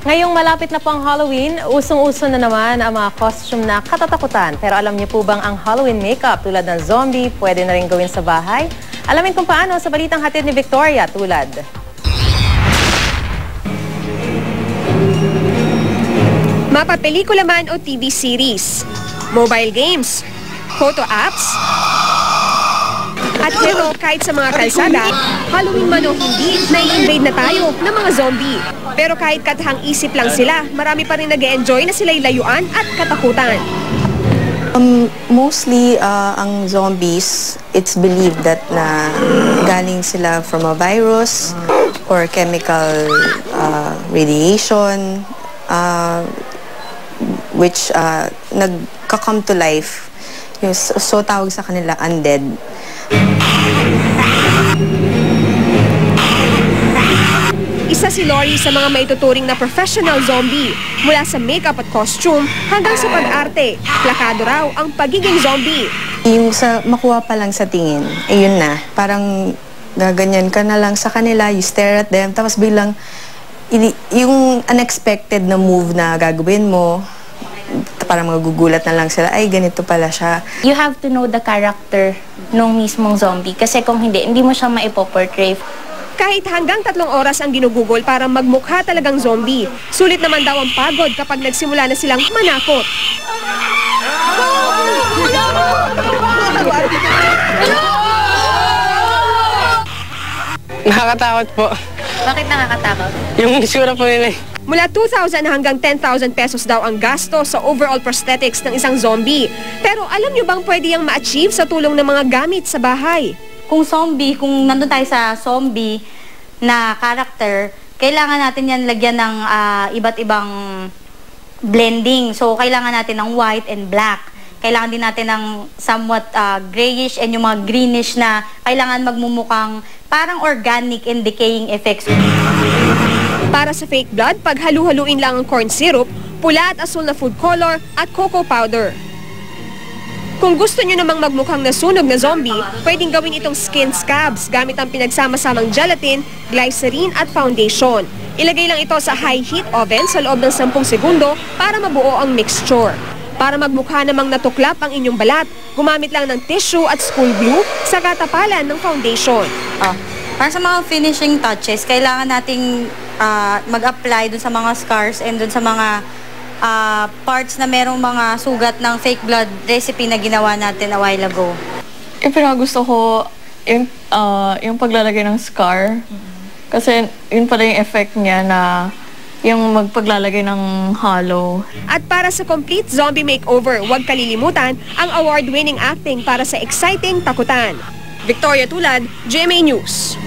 Ngayong malapit na po ang Halloween, usong-uso na naman ang mga costume na katatakutan. Pero alam niyo po bang ang Halloween makeup tulad ng zombie pwede na rin gawin sa bahay? Alamin kung paano sa balitang hatid ni Victoria Tulad. Mapapelikula man o TV series, mobile games, photo apps, at pero kahit sa mga kalsada, Halloween man o hindi, nai-invade na tayo ng mga zombie. Pero kahit katahang isip lang sila, marami pa rin nag-e-enjoy na sila'y layuan at katakutan. Mostly, ang zombies, it's believed that na galing sila from a virus or chemical radiation, which nagka-come to life. So tawag sa kanila undead. Isa si Lori sa mga maituturing na professional zombie. Mula sa makeup at costume hanggang sa pag-arte, plakado raw ang pagiging zombie. Yung sa makuha pa lang sa tingin, yun na. Parang gaganyan ka na lang sa kanila, you stare at them, tapos biglang yung unexpected na move na gagawin mo, parang magugulat na lang sila, ay ganito pala siya. You have to know the character nung mismong zombie kasi kung hindi mo siya maipoportray. Kahit hanggang 3 oras ang ginugugol para magmukha talagang zombie. Sulit naman daw ang pagod kapag nagsimula na silang manakot. Nakakatakot po. Bakit nakakatakot? Yung isura po nila eh. Mula 2,000 hanggang 10,000 pesos daw ang gasto sa overall prosthetics ng isang zombie. Pero alam nyo bang pwede yung ma-achieve sa tulong ng mga gamit sa bahay? Kung nandun tayo sa zombie na character, kailangan natin yan lagyan ng iba't ibang blending. So, kailangan natin ng white and black. Kailangan din natin ng somewhat grayish and yung mga greenish na kailangan magmumukhang parang organic and decaying effects. Para sa fake blood, paghalu-haluin lang ang corn syrup, pula at asul na food color at cocoa powder. Kung gusto nyo namang magmukhang nasunog na zombie, pwedeng gawin itong skin scabs gamit ang pinagsama-samang gelatin, glycerin at foundation. Ilagay lang ito sa high heat oven sa loob ng 10 segundo para mabuo ang mixture. Para magmukha namang natuklap ang inyong balat, gumamit lang ng tissue at school glue sa katapalan ng foundation. Para sa mga finishing touches, kailangan nating mag-apply dun sa mga scars and dun sa mga parts na merong mga sugat ng fake blood recipe na ginawa natin a while ago. Yung pinakagusto ko, yung paglalagay ng scar. Kasi yun pala yung effect niya na yung magpaglalagay ng hollow. At para sa complete zombie makeover, huwag kalilimutan ang award-winning acting para sa exciting takutan. Victoria Tulad, GMA News.